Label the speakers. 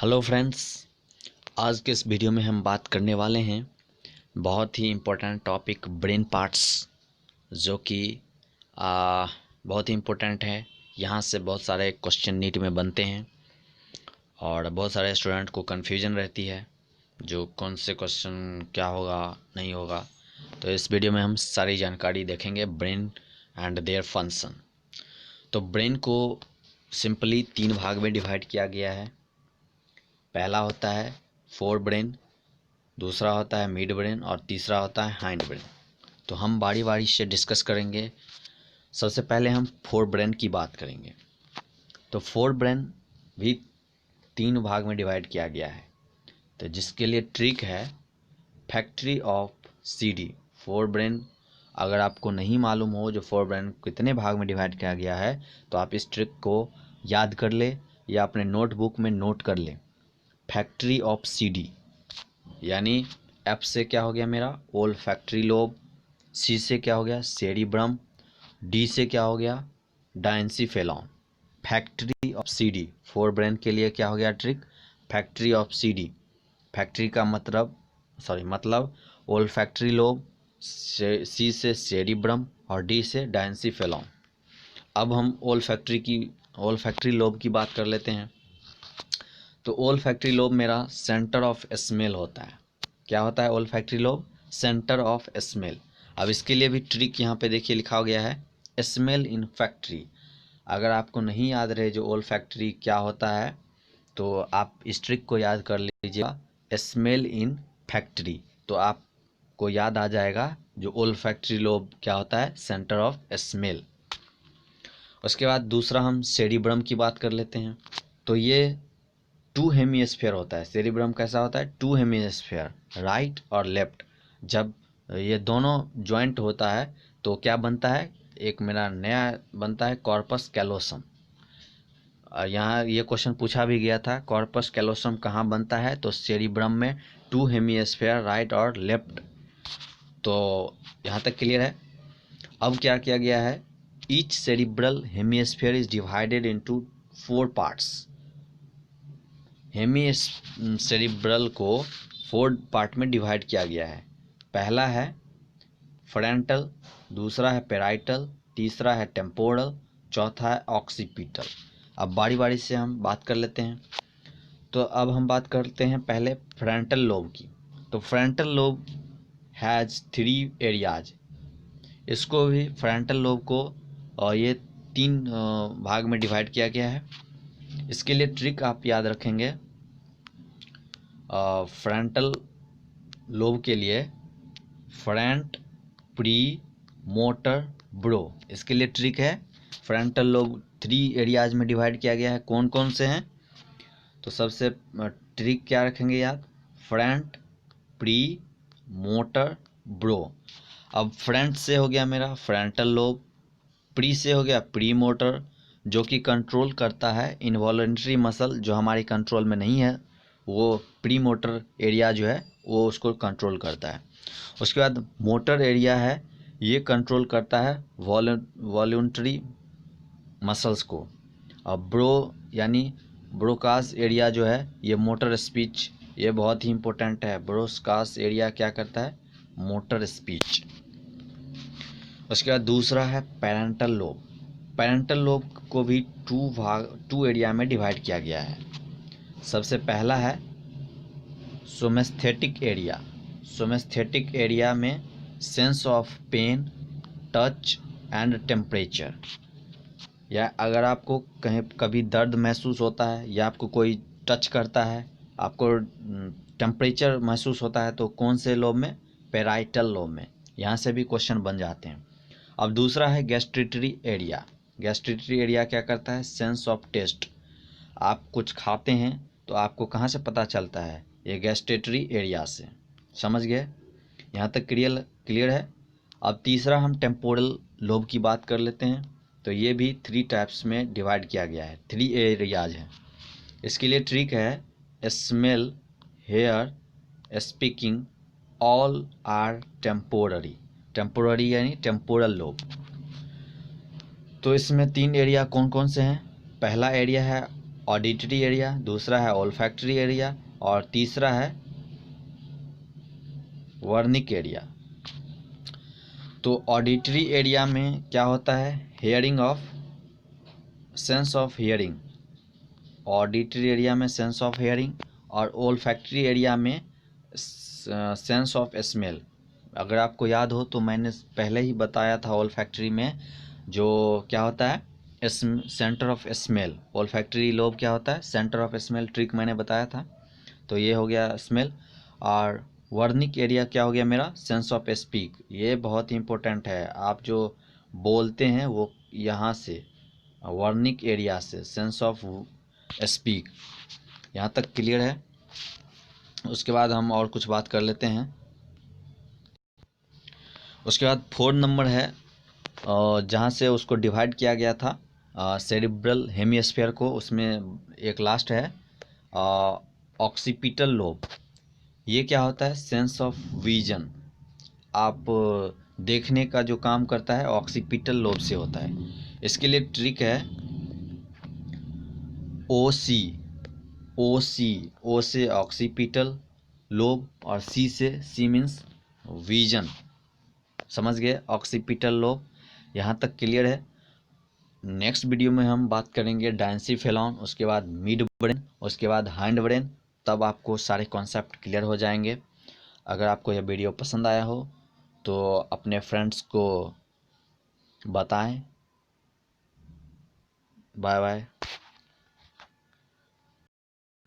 Speaker 1: Hello friends, आज के इस वीडियो में हम बात करने वाले हैं बहुत ही इम्पोर्टेंट टॉपिक ब्रेन पार्ट्स, जो कि बहुत ही इम्पोर्टेंट है। यहाँ से बहुत सारे क्वेश्चन नीट में बनते हैं और बहुत सारे स्टूडेंट को कन्फ्यूजन रहती है जो कौन से क्वेश्चन क्या होगा नहीं होगा। तो इस वीडियो में हम सारी जानकारी देखेंगे ब्रेन एंड देयर फंक्शन। तो ब्रेन को सिंपली 3 भाग में डिवाइड किया गया है। पहला होता है फोर ब्रेन, दूसरा होता है मिड ब्रेन और तीसरा होता है हाइंड ब्रेन। तो हम बारी बारी से डिस्कस करेंगे। सबसे पहले हम फोर ब्रेन की बात करेंगे। तो फोर ब्रेन भी 3 भाग में डिवाइड किया गया है। तो जिसके लिए ट्रिक है factory of CD fore brain. अगर आपको नहीं मालूम हो जो फोर ब्रेन कितने भाग में डिवाइड किया गया है, तो आप इस ट्रिक को याद कर ले या अपने नोटबुक में नोट कर ले। फैक्ट्री ऑफ सीडी यानी एफ से क्या हो गया मेरा ओल फैक्ट्री लोब, सी से क्या हो गया सेरिब्रम, डी से क्या हो गया diencephalon. Factory of CD forebrain के लिए क्या हो गया trick factory of CD. Factory का मतलब ओल फैक्ट्री लोब, सी से सेरिब्रम और डी से डायंसीफेलॉन। अब हम ओल फैक्ट्री लोब की बात कर लेते हैं। तो ओल फैक्ट्री लोब मेरा सेंटर ऑफ स्मेल होता है। क्या होता है ओल factory lobe centre of smell. अब इसके लिए भी ट्रिक यहाँ पे देखिए लिखा गया है स्मेल इन फैक्ट्री। अगर आपको नहीं याद रहे जो ओल फैक्ट्री क्या होता है, तो आप इस ट्रिक को याद कर लीजिएगा स्मेल इन फैक्ट्री। तो आपको याद आ जाएगा जो ओल फैक्ट्री लोब क्या होता है सेंटर ऑफ स्मेल। उसके बाद दूसरा हम सेरिब्रम की बात कर लेते हैं। तो ये 2 हेमिस्फेयर होता है। सेरिब्रम कैसा होता है 2 हेमिस्फेयर, राइट और लेफ्ट। जब ये दोनों जॉइंट होता है तो क्या बनता है, एक मेरा नया बनता है कॉर्पस कैलोसम। और यहाँ ये क्वेश्चन पूछा भी गया था कॉर्पस कैलोसम कहाँ बनता है, तो सेरिब्रम में 2 हेमिस्फेयर राइट और लेफ्ट। तो यहाँ तक क्लियर है। अब क्या किया गया है each cerebral hemisphere is divided into 4 parts. Cerebral को 4 पार्ट में डिवाइड किया गया है। पहला है फ्रंटल, दूसरा है पेराइटल, तीसरा है टेम्पोरल, चौथा है ऑक्सीपिटल। अब बारी बारी से हम बात कर लेते हैं। तो अब हम बात करते हैं पहले फ्रंटल लोब की। तो फ्रंटल लोब हैज़ 3 एरियाज। इसको भी फ्रंटल लोब को ये 3 भाग में डिवाइड किया गया है। इसके लिए ट्रिक आप याद रखेंगे फ्रंटल लोब के लिए फ्रंट प्री मोटर ब्रो। इसके लिए ट्रिक है फ्रंटल लोब 3 एरियाज में डिवाइड किया गया है। कौन कौन से हैं, तो सबसे ट्रिक क्या रखेंगे याद फ्रंट प्री मोटर ब्रो। अब फ्रंट से हो गया मेरा फ्रंटल लोब, प्री से हो गया प्री मोटर जो कि कंट्रोल करता है इनवॉलंटरी मसल जो हमारी कंट्रोल में नहीं है, वो प्री मोटर एरिया जो है वो उसको कंट्रोल करता है। उसके बाद मोटर एरिया है, ये कंट्रोल करता है वॉलंटरी मसल्स को। अब ब्रो यानी ब्रोकास एरिया जो है ये मोटर स्पीच, ये बहुत ही इंपॉर्टेंट है। ब्रोकास एरिया क्या करता है मोटर स्पीच। उसके बाद दूसरा है पैरेंटल लोब। पैरेंटल लोब को भी 2 एरिया में डिवाइड किया गया है। सबसे पहला है सोमेस्थेटिक एरिया। सोमेस्थेटिक एरिया में sense of pain, touch and temperature. या अगर आपको कहीं कभी दर्द महसूस होता है या आपको कोई टच करता है, आपको टेम्परेचर महसूस होता है, तो कौन से लोब में पेराइटल लोब में। यहाँ से भी क्वेश्चन बन जाते हैं। अब दूसरा है गैस्ट्रेटरी एरिया। गैस्ट्रेटरी एरिया क्या करता है सेंस ऑफ टेस्ट। आप कुछ खाते हैं तो आपको कहाँ से पता चलता है, ये गैस्ट्रेटरी एरिया से। समझ गए, यहाँ तक क्लियर है। अब तीसरा हम टेम्पोरल लोब की बात कर लेते हैं। तो ये भी 3 टाइप्स में डिवाइड किया गया है, 3 एरियाज हैं। इसके लिए ट्रिक है smell, hear, speaking all are temporary. Temporary यानी टेम्पोरल लोब। तो इसमें 3 एरिया कौन कौन से हैं, पहला एरिया है ऑडिटरी एरिया, दूसरा है ओल्फैक्टरी एरिया और तीसरा है वर्निक एरिया। तो ऑडिटरी एरिया में क्या होता है, hearing of, sense of hearing. Auditory area में सेंस ऑफ हियरिंग और ओल्फैक्टरी एरिया में सेंस ऑफ स्मेल। अगर आपको याद हो तो मैंने पहले ही बताया था, ओल्फैक्टरी में जो क्या होता है, centre of smell. Olfactory lobe क्या होता है, सेंटर ऑफ स्मेल, ट्रिक मैंने बताया था। तो ये हो गया स्मेल। और वर्निक एरिया क्या हो गया मेरा, सेंस ऑफ स्पीक। ये बहुत ही इंपॉर्टेंट है, आप जो बोलते हैं वो यहाँ से, वर्निक एरिया से, सेंस ऑफ स्पीक। यहाँ तक क्लियर है। उसके बाद हम और कुछ बात कर लेते हैं। उसके बाद 4 नंबर है, जहाँ से उसको डिवाइड किया गया था सेरिब्रल हेमिस्फीयर को, उसमें एक लास्ट है ऑक्सीपिटल लोब। ये क्या होता है, सेंस ऑफ विजन। आप देखने का जो काम करता है ऑक्सीपिटल लोब से होता है। इसके लिए ट्रिक है ओ सी। ओ से ऑक्सीपिटल लोब और सी मीन्स विजन। समझ गए, ऑक्सीपिटल लोब। यहाँ तक क्लियर है। नेक्स्ट वीडियो में हम बात करेंगे डायंसीफेलॉन, उसके बाद मिड ब्रेन, उसके बाद हाइंड ब्रेन। तब आपको सारे कॉन्सेप्ट क्लियर हो जाएंगे। अगर आपको यह वीडियो पसंद आया हो तो अपने फ्रेंड्स को बताएं। Bye bye.